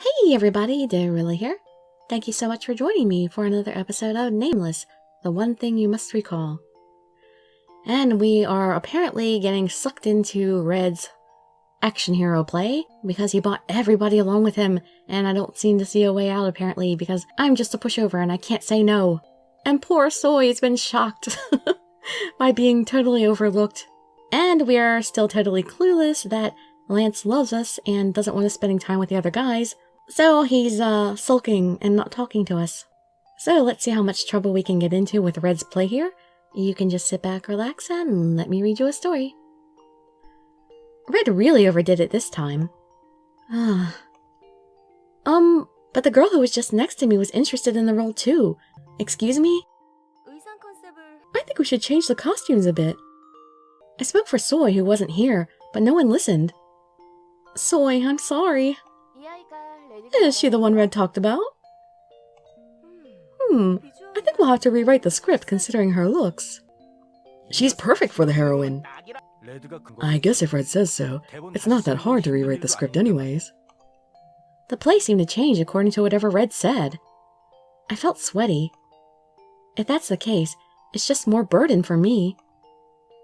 Hey everybody, Dirili here. Thank you so much for joining me for another episode of Nameless, the one thing you must recall. And we are apparently getting sucked into Red's action hero play because he brought everybody along with him, and I don't seem to see a way out apparently because I'm just a pushover and I can't say no. And poor Soy has been shocked by being totally overlooked. And we are still totally clueless that Lance loves us and doesn't want us spending time with the other guys. So he's sulking and not talking to us. So let's see how much trouble we can get into with Red's play here. You can just sit back, relax, and let me read you a story. Red really overdid it this time. But the girl who was just next to me was interested in the role too. Excuse me? I think we should change the costumes a bit. I spoke for Soy, who wasn't here, but no one listened. Soy, I'm sorry. Is she the one Red talked about? I think we'll have to rewrite the script considering her looks. She's perfect for the heroine. I guess if Red says so, it's not that hard to rewrite the script anyways. The play seemed to change according to whatever Red said. I felt sweaty. If that's the case, it's just more burden for me.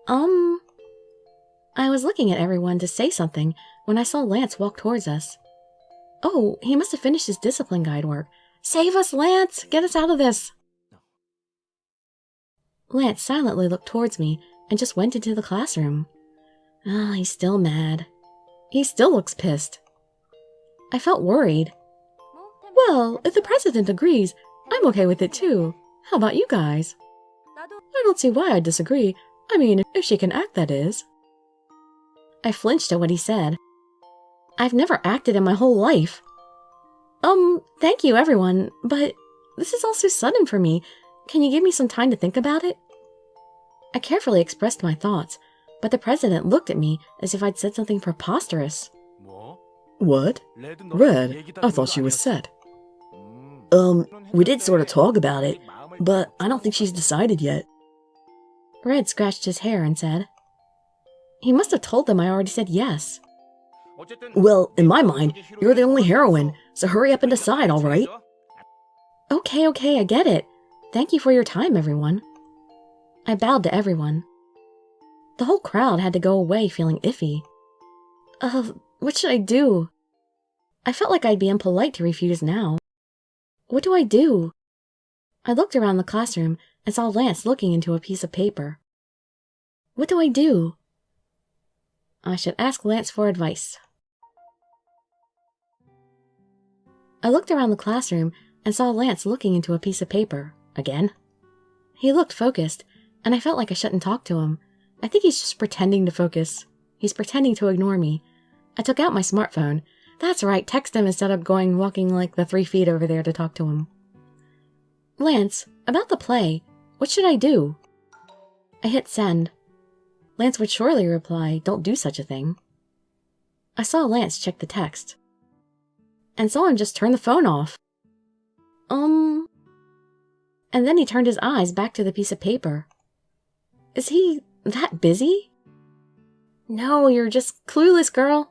I was looking at everyone to say something when I saw Lance walk towards us. Oh, he must have finished his discipline guide work. Save us, Lance! Get us out of this! Lance silently looked towards me and just went into the classroom. He's still mad. He still looks pissed. I felt worried. Well, if the president agrees, I'm okay with it too. How about you guys? I don't see why I'd disagree. I mean, if she can act, that is. I flinched at what he said. I've never acted in my whole life. Thank you, everyone, but this is all so sudden for me. Can you give me some time to think about it? I carefully expressed my thoughts, but the president looked at me as if I'd said something preposterous. What? Red, I thought she was set. We did sort of talk about it, but I don't think she's decided yet. Red scratched his hair and said, he must have told them I already said yes. Well, in my mind, you're the only heroine, so hurry up and decide, all right? Okay, I get it. Thank you for your time, everyone. I bowed to everyone. The whole crowd had to go away feeling iffy. What should I do? I felt like I'd be impolite to refuse now. What do I do? I looked around the classroom and saw Lance looking into a piece of paper. What do I do? I should ask Lance for advice. I looked around the classroom and saw Lance looking into a piece of paper, again. He looked focused, and I felt like I shouldn't talk to him. I think he's just pretending to focus. He's pretending to ignore me. I took out my smartphone. That's right, text him instead of walking like the 3 feet over there to talk to him. Lance, about the play, what should I do? I hit send. Lance would surely reply, don't do such a thing. I saw Lance check the text. And saw him just turn the phone off. And then he turned his eyes back to the piece of paper. Is he that busy? No, you're just clueless, girl.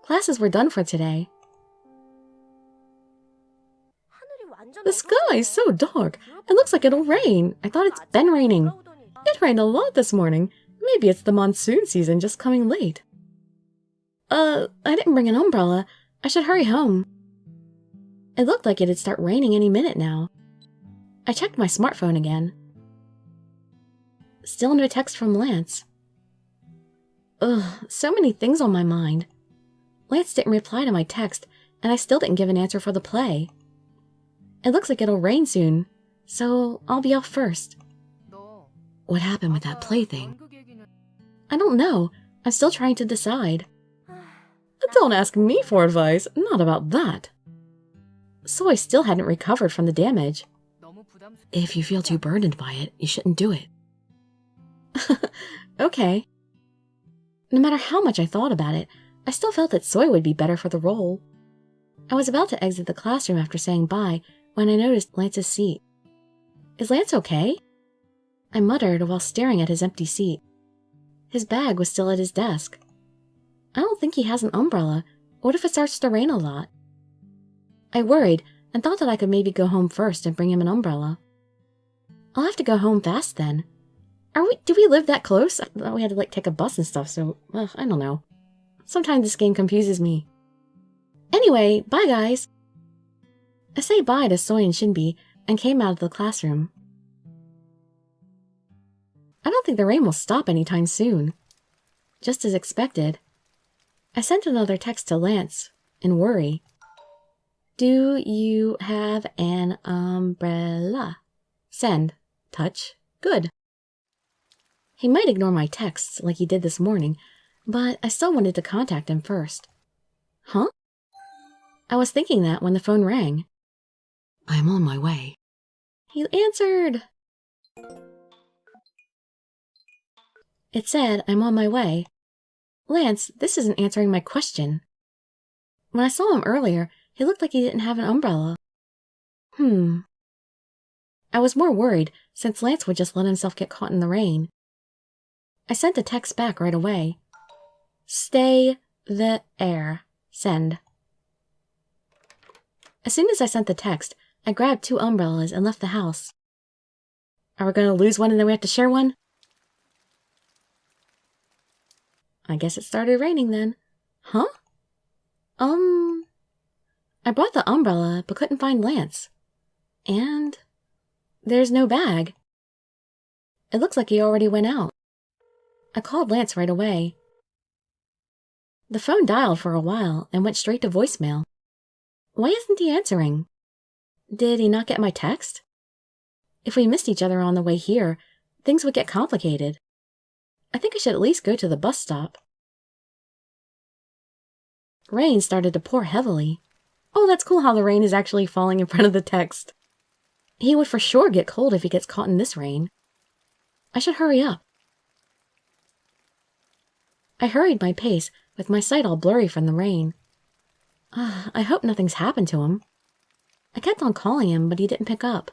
Classes were done for today. The sky is so dark. It looks like it'll rain. I thought it's been raining. It rained a lot this morning. Maybe it's the monsoon season just coming late. I didn't bring an umbrella. I should hurry home. It looked like it'd start raining any minute now. I checked my smartphone again. Still no text from Lance. So many things on my mind. Lance didn't reply to my text, and I still didn't give an answer for the play. It looks like it'll rain soon, so I'll be off first. What happened with that play thing? I don't know. I'm still trying to decide. Don't ask me for advice, not about that. Soy still hadn't recovered from the damage. If you feel too burdened by it, you shouldn't do it. Okay. No matter how much I thought about it, I still felt that Soy would be better for the role. I was about to exit the classroom after saying bye when I noticed Lance's seat. Is Lance okay? I muttered while staring at his empty seat. His bag was still at his desk. I don't think he has an umbrella. What if it starts to rain a lot? I worried and thought that I could maybe go home first and bring him an umbrella. I'll have to go home fast then. Do we live that close? I thought we had to take a bus and stuff, so, well, I don't know. Sometimes this game confuses me. Anyway, bye guys! I say bye to Soy and Shinbi and came out of the classroom. I don't think the rain will stop anytime soon. Just as expected. I sent another text to Lance in worry. Do you have an umbrella? Send. Touch. Good. He might ignore my texts like he did this morning, but I still wanted to contact him first. Huh? I was thinking that when the phone rang. I'm on my way. He answered. It said, I'm on my way. Lance, this isn't answering my question. When I saw him earlier, he looked like he didn't have an umbrella. I was more worried since Lance would just let himself get caught in the rain. I sent a text back right away. Stay the air. Send. As soon as I sent the text, I grabbed 2 umbrellas and left the house. Are we going to lose one and then we have to share one? I guess it started raining then. Huh? I brought the umbrella but couldn't find Lance. And there's no bag. It looks like he already went out. I called Lance right away. The phone dialed for a while and went straight to voicemail. Why isn't he answering? Did he not get my text? If we missed each other on the way here, things would get complicated. I think I should at least go to the bus stop. Rain started to pour heavily. Oh, that's cool how the rain is actually falling in front of the text. He would for sure get cold if he gets caught in this rain. I should hurry up. I hurried my pace, with my sight all blurry from the rain. I hope nothing's happened to him. I kept on calling him, but he didn't pick up.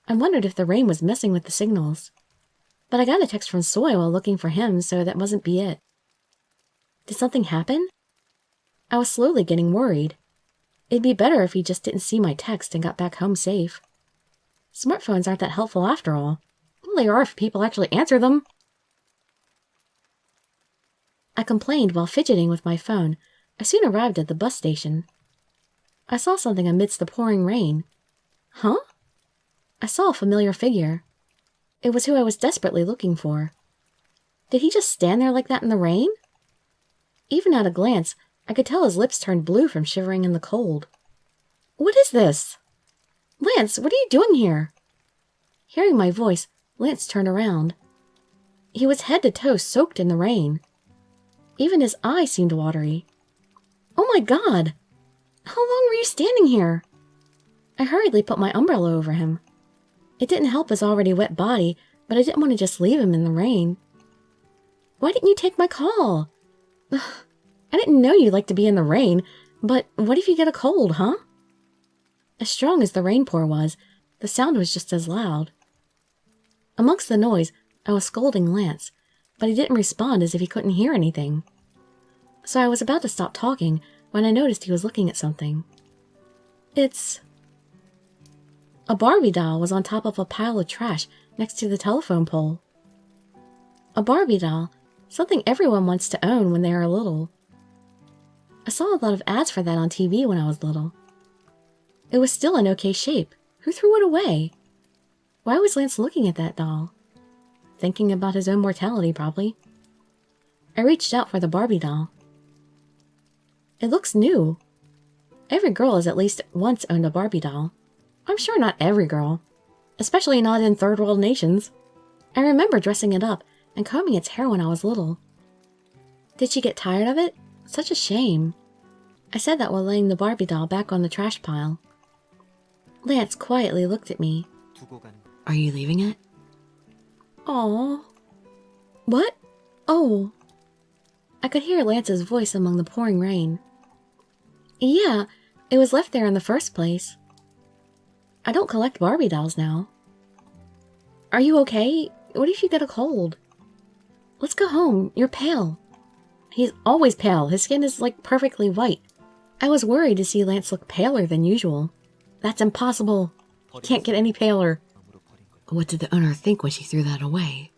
I wondered if the rain was messing with the signals. But I got a text from Soy while looking for him, so that mustn't be it. Did something happen? I was slowly getting worried. It'd be better if he just didn't see my text and got back home safe. Smartphones aren't that helpful after all. Well, they are if people actually answer them. I complained while fidgeting with my phone. I soon arrived at the bus station. I saw something amidst the pouring rain. Huh? I saw a familiar figure. It was who I was desperately looking for. Did he just stand there like that in the rain? Even at a glance, I could tell his lips turned blue from shivering in the cold. What is this? Lance, what are you doing here? Hearing my voice, Lance turned around. He was head to toe soaked in the rain. Even his eyes seemed watery. Oh my God! How long were you standing here? I hurriedly put my umbrella over him. It didn't help his already wet body, but I didn't want to just leave him in the rain. Why didn't you take my call? I didn't know you liked to be in the rain, but what if you get a cold, huh? As strong as the rainpour was, the sound was just as loud. Amongst the noise, I was scolding Lance, but he didn't respond as if he couldn't hear anything. So I was about to stop talking when I noticed he was looking at something. A Barbie doll was on top of a pile of trash next to the telephone pole. A Barbie doll, something everyone wants to own when they are little. I saw a lot of ads for that on TV when I was little. It was still in okay shape. Who threw it away? Why was Lance looking at that doll? Thinking about his own mortality, probably. I reached out for the Barbie doll. It looks new. Every girl has at least once owned a Barbie doll. I'm sure not every girl, especially not in third world nations. I remember dressing it up and combing its hair when I was little. Did she get tired of it? Such a shame. I said that while laying the Barbie doll back on the trash pile. Lance quietly looked at me. Are you leaving it? Aww. What? Oh. I could hear Lance's voice among the pouring rain. Yeah, it was left there in the first place. I don't collect Barbie dolls now. Are you okay? What if you get a cold? Let's go home. You're pale. He's always pale. His skin is like perfectly white. I was worried to see Lance look paler than usual. That's impossible. He can't get any paler. What did the owner think when she threw that away?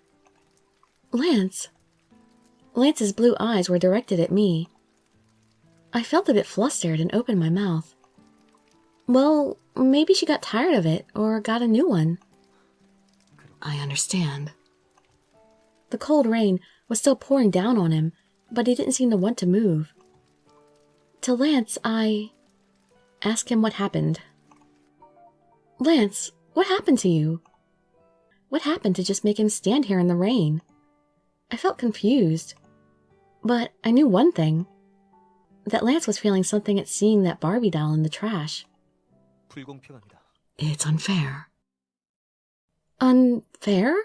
Lance. Lance's blue eyes were directed at me. I felt a bit flustered and opened my mouth. Well, maybe she got tired of it or got a new one. I understand. The cold rain was still pouring down on him, but he didn't seem to want to move. To Lance, I asked him what happened. Lance, what happened to you? What happened to just make him stand here in the rain? I felt confused, but I knew one thing, that Lance was feeling something at seeing that Barbie doll in the trash. It's unfair. Unfair?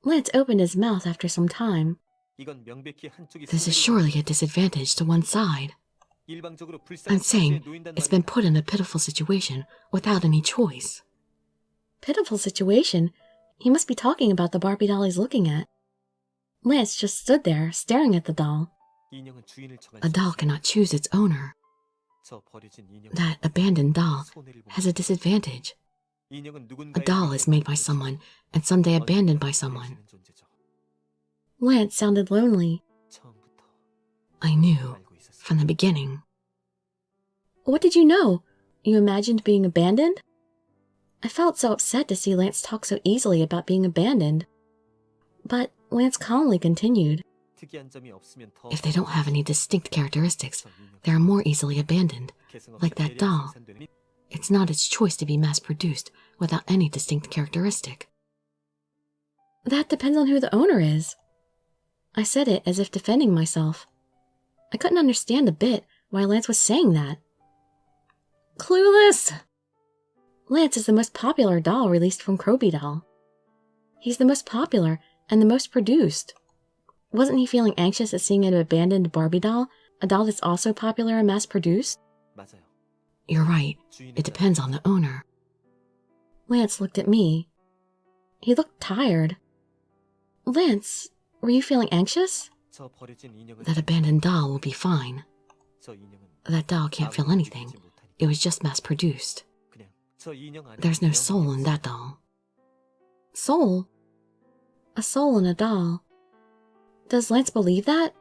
Lance opened his mouth after some time. This is surely a disadvantage to one side. I'm saying it's been put in a pitiful situation without any choice. Pitiful situation? He must be talking about the Barbie doll he's looking at. Lance just stood there, staring at the doll. A doll cannot choose its owner. That abandoned doll has a disadvantage. A doll is made by someone and someday abandoned by someone. Lance sounded lonely. I knew from the beginning. What did you know? You imagined being abandoned? I felt so upset to see Lance talk so easily about being abandoned. But Lance calmly continued. If they don't have any distinct characteristics, they are more easily abandoned, like that doll. It's not its choice to be mass-produced without any distinct characteristic. That depends on who the owner is. I said it as if defending myself. I couldn't understand a bit why Lance was saying that. Clueless! Lance is the most popular doll released from Kroby Doll. He's the most popular and the most produced. Wasn't he feeling anxious at seeing an abandoned Barbie doll, a doll that's also popular and mass-produced? You're right. It depends on the owner. Lance looked at me. He looked tired. Lance, were you feeling anxious? That abandoned doll will be fine. That doll can't feel anything. It was just mass-produced. There's no soul in that doll. Soul? A soul in a doll. Does Lance believe that?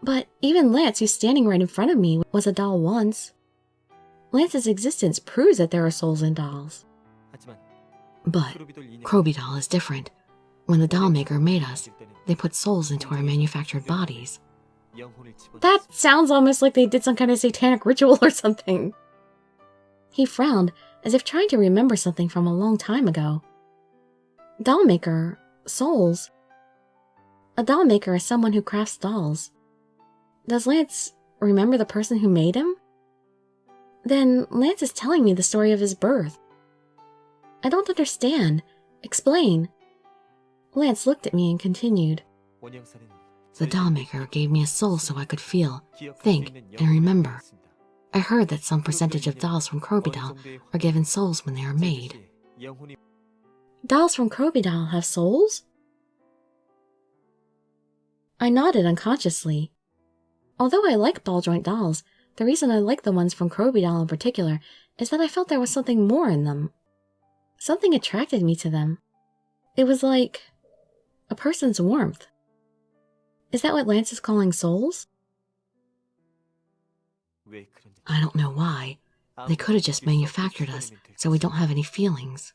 But even Lance, who's standing right in front of me, was a doll once. Lance's existence proves that there are souls in dolls. But Kroby Doll is different. When the doll maker made us, they put souls into our manufactured bodies. That sounds almost like they did some kind of satanic ritual or something. He frowned, as if trying to remember something from a long time ago. Doll maker, souls. A doll maker is someone who crafts dolls. Does Lance remember the person who made him? Then Lance is telling me the story of his birth. I don't understand. Explain. Lance looked at me and continued. The doll maker gave me a soul so I could feel, think, and remember. I heard that some percentage of dolls from Kroby Doll are given souls when they are made. Dolls from Kroby Doll have souls? I nodded unconsciously. Although I like ball-joint dolls, the reason I like the ones from Kroby Doll in particular is that I felt there was something more in them. Something attracted me to them. It was like a person's warmth. Is that what Lance is calling souls? I don't know why. They could have just manufactured us, so we don't have any feelings.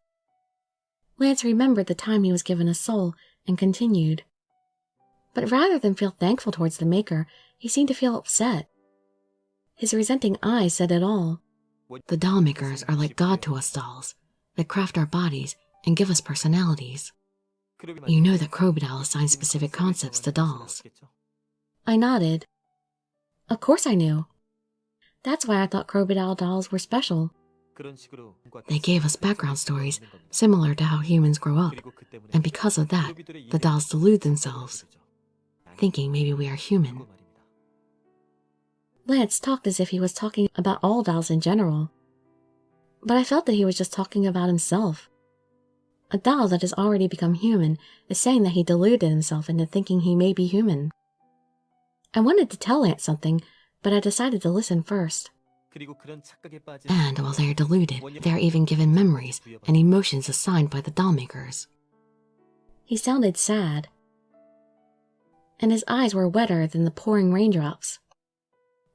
Lance remembered the time he was given a soul and continued. But rather than feel thankful towards the maker, he seemed to feel upset. His resenting eyes said it all. The doll makers are like God to us dolls. They craft our bodies and give us personalities. You know that Kroby Doll assigns specific concepts to dolls. I nodded. Of course I knew. That's why I thought Kroby Doll dolls were special. They gave us background stories similar to how humans grow up, and because of that, the dolls delude themselves, thinking maybe we are human. Lance talked as if he was talking about all dolls in general. But I felt that he was just talking about himself. A doll that has already become human is saying that he deluded himself into thinking he may be human. I wanted to tell Lance something, but I decided to listen first. And while they are deluded, they are even given memories and emotions assigned by the doll makers. He sounded sad, and his eyes were wetter than the pouring raindrops.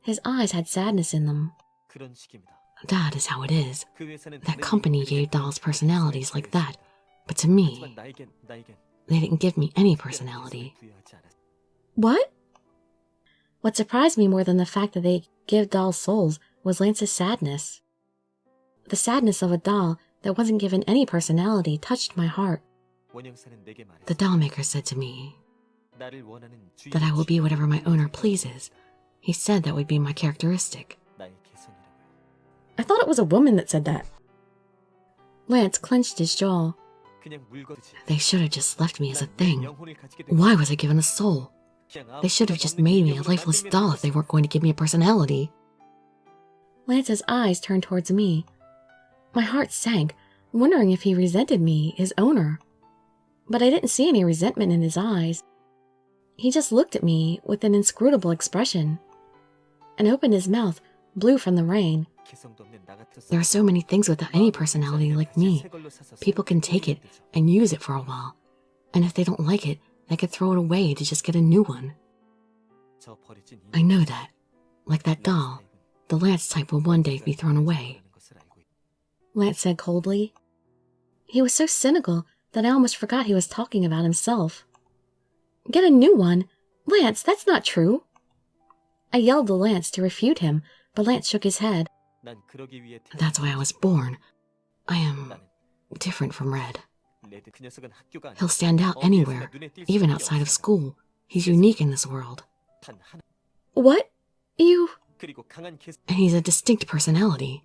His eyes had sadness in them. That is how it is. That company gave dolls personalities like that, but to me, they didn't give me any personality. What? What surprised me more than the fact that they give dolls souls was Lance's sadness. The sadness of a doll that wasn't given any personality touched my heart. The doll maker said to me that I will be whatever my owner pleases. He said that would be my characteristic. I thought it was a woman that said that. Lance clenched his jaw. They should have just left me as a thing. Why was I given a soul? They should have just made me a lifeless doll if they weren't going to give me a personality. Lance's eyes turned towards me. My heart sank, wondering if he resented me, his owner. But I didn't see any resentment in his eyes. He just looked at me with an inscrutable expression and opened his mouth, blue from the rain. There are so many things without any personality like me. People can take it and use it for a while, and if they don't like it, they could throw it away to just get a new one. I know that, like that doll, the Lance type will one day be thrown away. Lance said coldly. He was so cynical that I almost forgot he was talking about himself. Get a new one? Lance, that's not true. I yelled to Lance to refute him, but Lance shook his head. That's why I was born. I am different from Red. He'll stand out anywhere, even outside of school. He's unique in this world. What? You... And he's a distinct personality.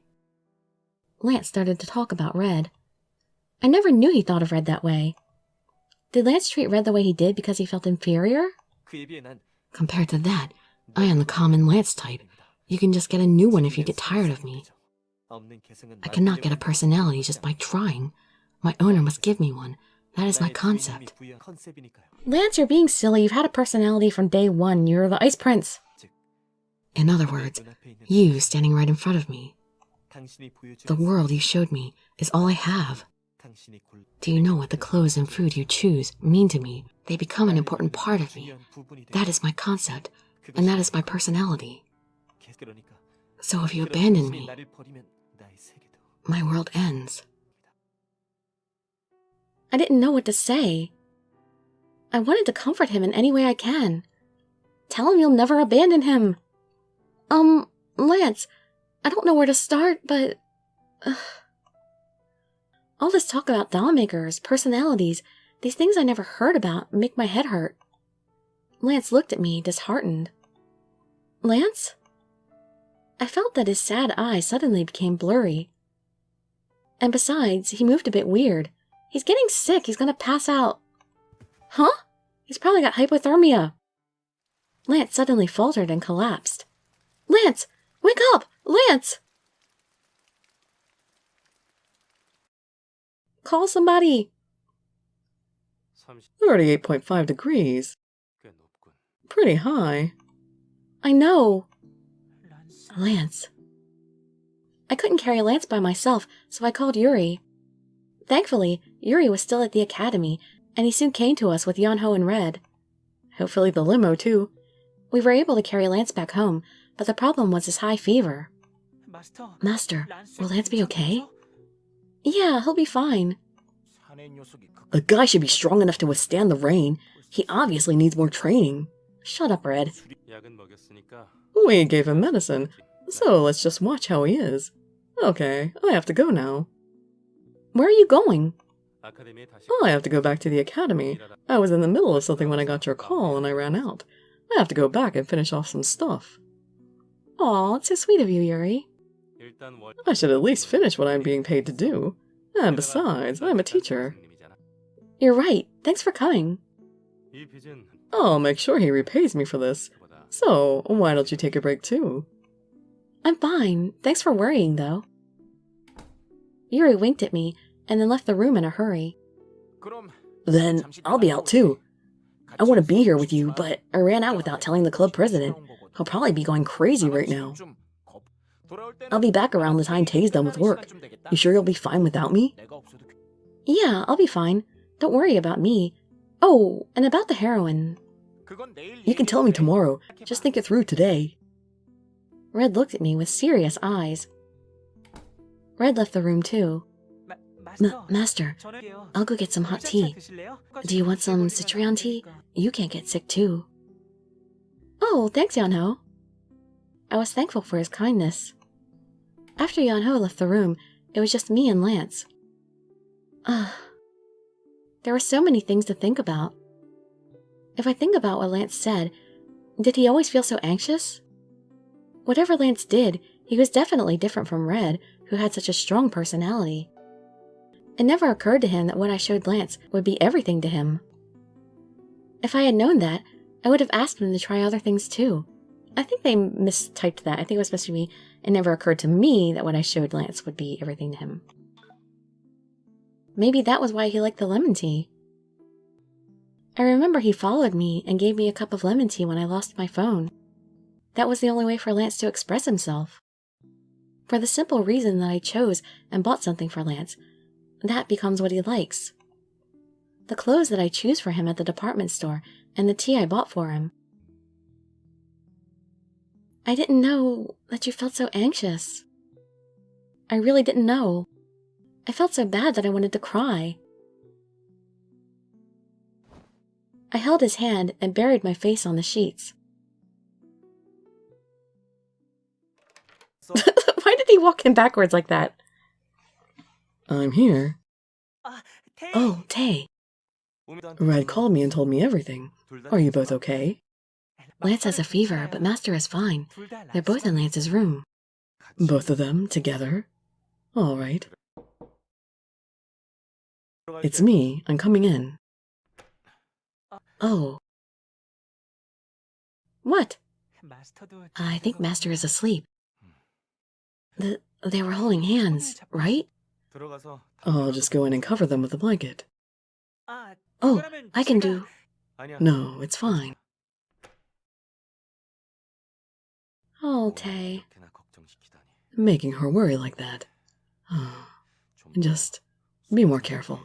Lance started to talk about Red. I never knew he thought of Red that way. Did Lance treat Red the way he did because he felt inferior? Compared to that, I am the common Lance type. You can just get a new one if you get tired of me. I cannot get a personality just by trying. My owner must give me one. That is my concept. Lance, you're being silly. You've had a personality from day one. You're the Ice Prince. In other words, you standing right in front of me. The world you showed me is all I have. Do you know what the clothes and food you choose mean to me? They become an important part of me. That is my concept, and that is my personality. So if you abandon me, my world ends. I didn't know what to say. I wanted to comfort him in any way I can. Tell him you'll never abandon him. Lance, I don't know where to start, but... all this talk about doll makers, personalities, these things I never heard about make my head hurt. Lance looked at me, disheartened. Lance? I felt that his sad eyes suddenly became blurry. And besides, he moved a bit weird. He's getting sick. He's gonna pass out. Huh? He's probably got hypothermia. Lance suddenly faltered and collapsed. Lance! Wake up! Lance! Call somebody. 38.5 degrees. Pretty high. I know. Lance. I couldn't carry Lance by myself, so I called Yuri. Thankfully, Yuri was still at the academy, and he soon came to us with Yonho and Red. Hopefully the limo, too. We were able to carry Lance back home, but the problem was his high fever. Master, will Lance be okay? Yeah, he'll be fine. A guy should be strong enough to withstand the rain. He obviously needs more training. Shut up, Red. We gave him medicine, so let's just watch how he is. Okay, I have to go now. Where are you going? I have to go back to the academy. I was in the middle of something when I got your call and I ran out. I have to go back and finish off some stuff. Aw, it's so sweet of you, Yuri. I should at least finish what I'm being paid to do. And besides, I'm a teacher. You're right. Thanks for coming. I'll make sure he repays me for this. So, why don't you take a break too? I'm fine. Thanks for worrying, though. Yuri winked at me and then left the room in a hurry. Then I'll be out too. I want to be here with you, but I ran out without telling the club president. He'll probably be going crazy right now. I'll be back around the time Tay's done with work. You sure you'll be fine without me? Yeah, I'll be fine. Don't worry about me. Oh, and about the heroin. You can tell me tomorrow. Just think it through today. Red looked at me with serious eyes. Red left the room too. Master, I'll go get some hot tea. Do you want some citron tea? You can't get sick too. Oh, thanks, Yeonho. I was thankful for his kindness. After Yeonho left the room, it was just me and Lance. There were so many things to think about. If I think about what Lance said, did he always feel so anxious? Whatever Lance did, he was definitely different from Red, who had such a strong personality. It never occurred to him that what I showed Lance would be everything to him. If I had known that, I would have asked him to try other things too. I think they mistyped that. I think it was supposed to be, it never occurred to me that what I showed Lance would be everything to him. Maybe that was why he liked the lemon tea. I remember he followed me and gave me a cup of lemon tea when I lost my phone. That was the only way for Lance to express himself. For the simple reason that I chose and bought something for Lance, that becomes what he likes. The clothes that I choose for him at the department store and the tea I bought for him. I didn't know that you felt so anxious. I really didn't know. I felt so bad that I wanted to cry. I held his hand and buried my face on the sheets. Why did he walk in backwards like that? I'm here. Oh, Tay. Red called me and told me everything. Are you both okay? Lance has a fever, but Master is fine. They're both in Lance's room. Both of them together? All right. It's me. I'm coming in. Oh. What? I think Master is asleep. They were holding hands, right? I'll just go in and cover them with a blanket. Oh, I can do... No, it's fine. Oh, Tay. Making her worry like that. Just be more careful.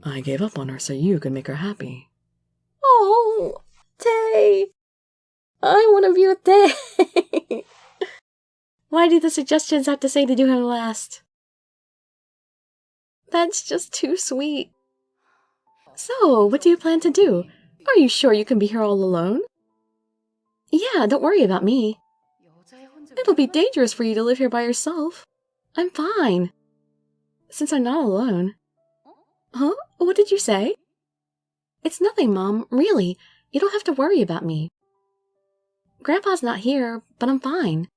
I gave up on her so you could make her happy. Oh, Tay. I want to be with Tay. Why do the suggestions have to say to do him last? That's just too sweet. So, what do you plan to do? Are you sure you can be here all alone? Yeah, don't worry about me. It'll be dangerous for you to live here by yourself. I'm fine. Since I'm not alone. Huh? What did you say? It's nothing, Mom. Really. You don't have to worry about me. Grandpa's not here, but I'm fine.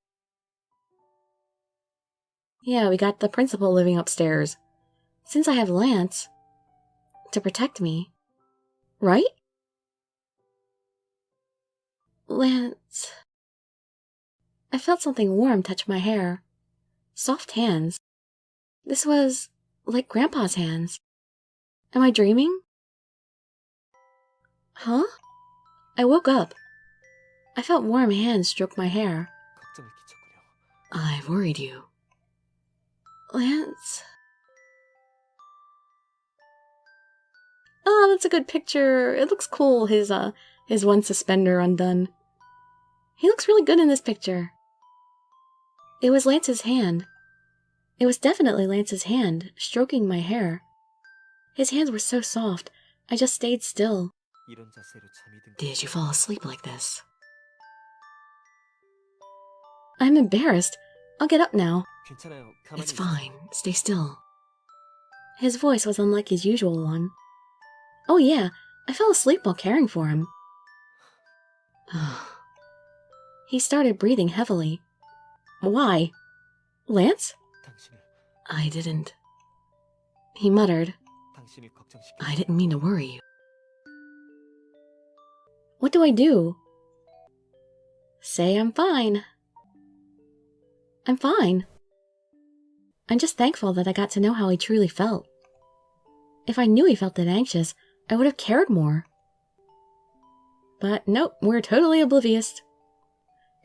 Yeah, we got the principal living upstairs. Since I have Lance to protect me. Right? Lance... I felt something warm touch my hair. Soft hands. This was like Grandpa's hands. Am I dreaming? Huh? I woke up. I felt warm hands stroke my hair. I've worried you. Lance... Oh, that's a good picture. It looks cool, his one suspender undone. He looks really good in this picture. It was Lance's hand. It was definitely Lance's hand, stroking my hair. His hands were so soft, I just stayed still. Did you fall asleep like this? I'm embarrassed. I'll get up now. It's fine. Stay still. His voice was unlike his usual one. Oh yeah, I fell asleep while caring for him. He started breathing heavily. Why? Lance? I didn't... He muttered. I didn't mean to worry you. What do I do? Say I'm fine. I'm fine. I'm just thankful that I got to know how he truly felt. If I knew he felt that anxious, I would have cared more. But nope, we're totally oblivious.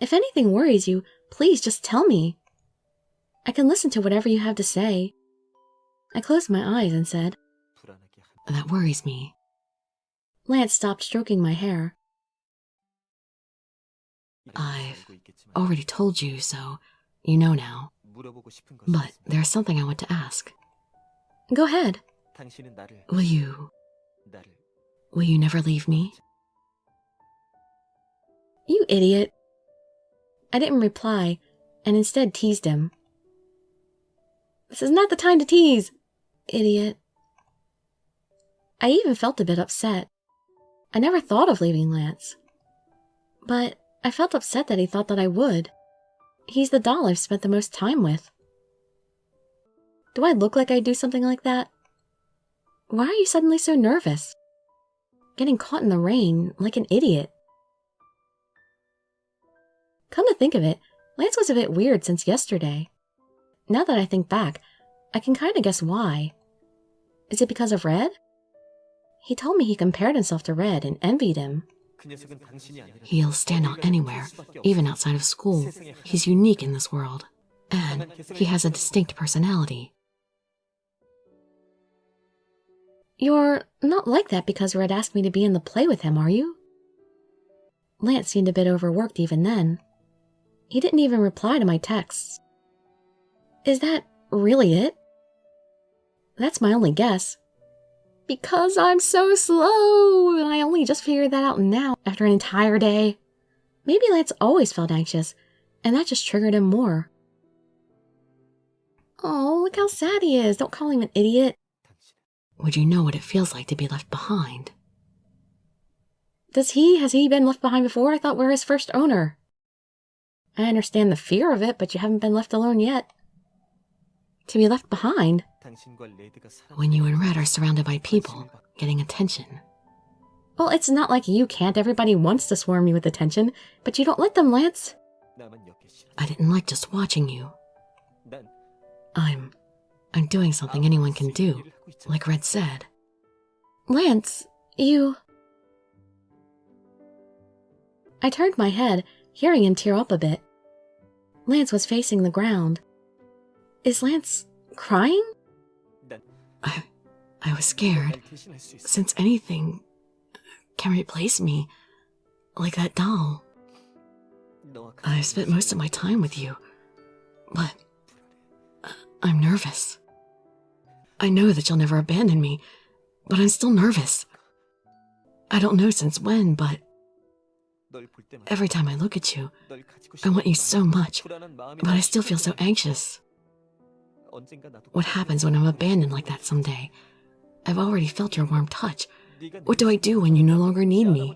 If anything worries you, please just tell me. I can listen to whatever you have to say. I closed my eyes and said, That worries me. Lance stopped stroking my hair. I've already told you, so you know now. But there's something I want to ask. Go ahead. Will you never leave me? You idiot. I didn't reply, and instead teased him. This is not the time to tease, idiot. I even felt a bit upset. I never thought of leaving Lance. But I felt upset that he thought that I would. He's the doll I've spent the most time with. Do I look like I'd do something like that? Why are you suddenly so nervous? Getting caught in the rain like an idiot. Come to think of it, Lance was a bit weird since yesterday. Now that I think back, I can kind of guess why. Is it because of Red? He told me he compared himself to Red and envied him. He'll stand out anywhere, even outside of school. He's unique in this world. And he has a distinct personality. You're not like that because Red asked me to be in the play with him, are you? Lance seemed a bit overworked even then. He didn't even reply to my texts. Is that really it? That's my only guess. Because I'm so slow, and I only just figured that out now after an entire day. Maybe Lance always felt anxious, and that just triggered him more. Oh, look how sad he is. Don't call him an idiot. Would you know what it feels like to be left behind? Has he been left behind before? I thought we're his first owner. I understand the fear of it, but you haven't been left alone yet. To be left behind? When you and Red are surrounded by people, getting attention. Well, it's not like you can't. Everybody wants to swarm you with attention, but you don't let them, Lance. I didn't like just watching you. I'm doing something anyone can do, like Red said. Lance, you... I turned my head, hearing him tear up a bit. Lance was facing the ground. Is Lance crying? I was scared, since anything can replace me, like that doll. I've spent most of my time with you, but I'm nervous. I know that you'll never abandon me, but I'm still nervous. I don't know since when, but every time I look at you, I want you so much, but I still feel so anxious. What happens when I'm abandoned like that someday? I've already felt your warm touch. What do I do when you no longer need me?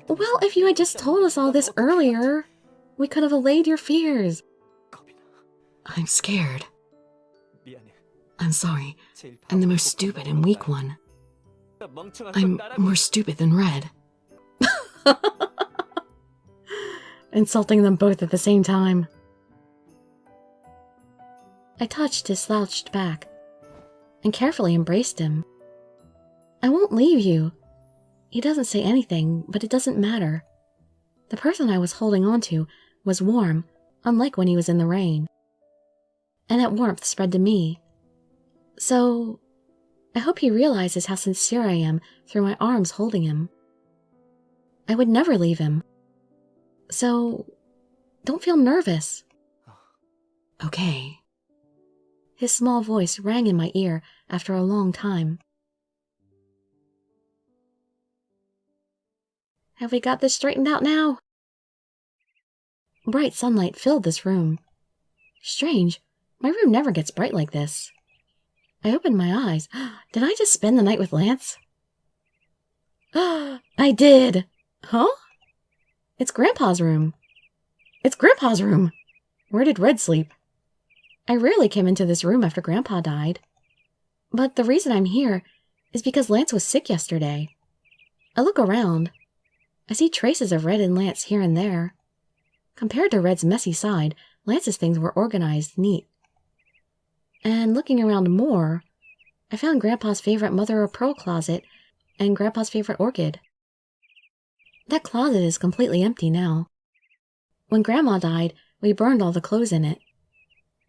Well, if you had just told us all this earlier, we could have allayed your fears. I'm scared. I'm sorry. I'm the most stupid and weak one. I'm more stupid than Red. Insulting them both at the same time. I touched his slouched back and carefully embraced him. I won't leave you. He doesn't say anything, but it doesn't matter. The person I was holding on to was warm, unlike when he was in the rain. And that warmth spread to me. So, I hope he realizes how sincere I am through my arms holding him. I would never leave him. So, don't feel nervous. Okay. His small voice rang in my ear after a long time. Have we got this straightened out now? Bright sunlight filled this room. Strange, my room never gets bright like this. I opened my eyes. Did I just spend the night with Lance? I did! Huh? It's Grandpa's room. It's Grandpa's room! Where did Red sleep? I rarely came into this room after Grandpa died. But the reason I'm here is because Lance was sick yesterday. I look around. I see traces of Red and Lance here and there. Compared to Red's messy side, Lance's things were organized neat. And looking around more, I found Grandpa's favorite mother-of-pearl closet and Grandpa's favorite orchid. That closet is completely empty now. When Grandma died, we burned all the clothes in it.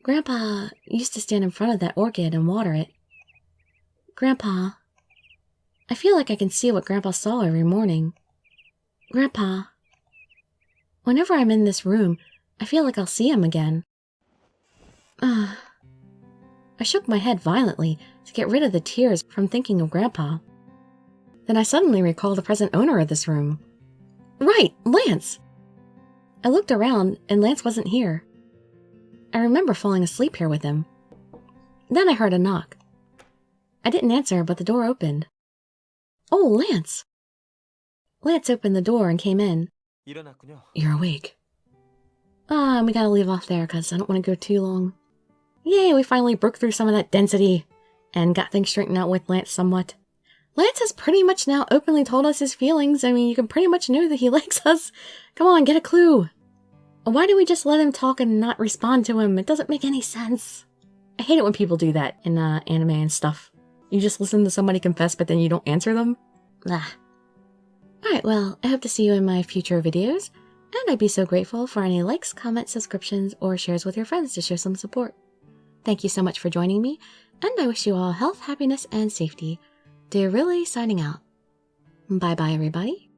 Grandpa used to stand in front of that orchid and water it. Grandpa, I feel like I can see what Grandpa saw every morning. Grandpa, whenever I'm in this room, I feel like I'll see him again. I shook my head violently to get rid of the tears from thinking of Grandpa. Then I suddenly recalled the present owner of this room. Right, Lance! I looked around and Lance wasn't here. I remember falling asleep here with him. Then I heard a knock. I didn't answer, but the door opened. Oh, Lance! Lance opened the door and came in. You're awake. And we gotta leave off there because I don't want to go too long. Yay, we finally broke through some of that density and got things straightened out with Lance somewhat. Lance has pretty much now openly told us his feelings. I mean, you can pretty much know that he likes us. Come on, get a clue. Why do we just let him talk and not respond to him? It doesn't make any sense. I hate it when people do that in anime and stuff. You just listen to somebody confess, but then you don't answer them. Alright, well, I hope to see you in my future videos, and I'd be so grateful for any likes, comments, subscriptions, or shares with your friends to show some support. Thank you so much for joining me, and I wish you all health, happiness, and safety. Dirili signing out. Bye-bye, everybody.